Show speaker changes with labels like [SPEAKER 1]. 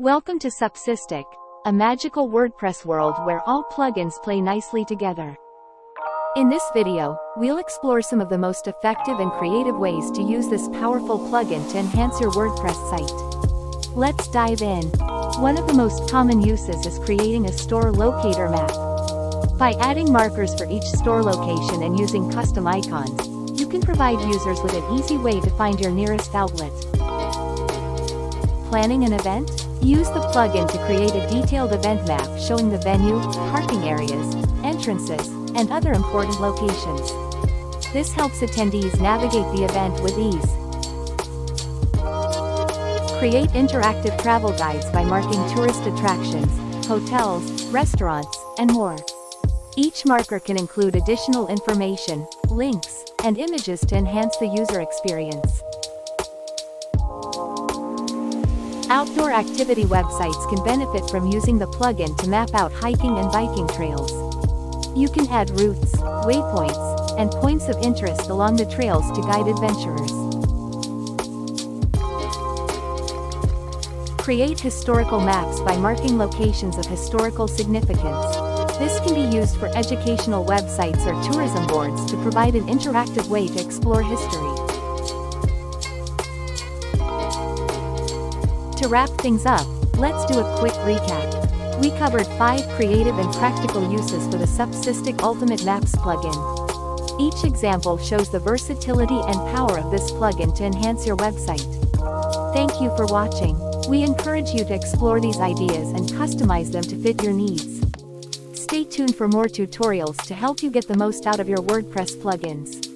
[SPEAKER 1] Welcome to Supsystic, a magical WordPress world where all plugins play nicely together. In this video, we'll explore some of the most effective and creative ways to use this powerful plugin to enhance your WordPress site. Let's dive in. One of the most common uses is creating a store locator map. By adding markers for each store location and using custom icons, you can provide users with an easy way to find your nearest outlet. Planning an event? Use the plugin to create a detailed event map showing the venue, parking areas, entrances, and other important locations. This helps attendees navigate the event with ease. Create interactive travel guides by marking tourist attractions, hotels, restaurants, and more. Each marker can include additional information, links, and images to enhance the user experience. Outdoor activity websites can benefit from using the plugin to map out hiking and biking trails. You can add routes, waypoints, and points of interest along the trails to guide adventurers. Create historical maps by marking locations of historical significance. This can be used for educational websites or tourism boards to provide an interactive way to explore history. To wrap things up, let's do a quick recap. We covered 5 creative and practical uses for the Supsystic Ultimate Maps plugin. Each example shows the versatility and power of this plugin to enhance your website. Thank you for watching. We encourage you to explore these ideas and customize them to fit your needs. Stay tuned for more tutorials to help you get the most out of your WordPress plugins.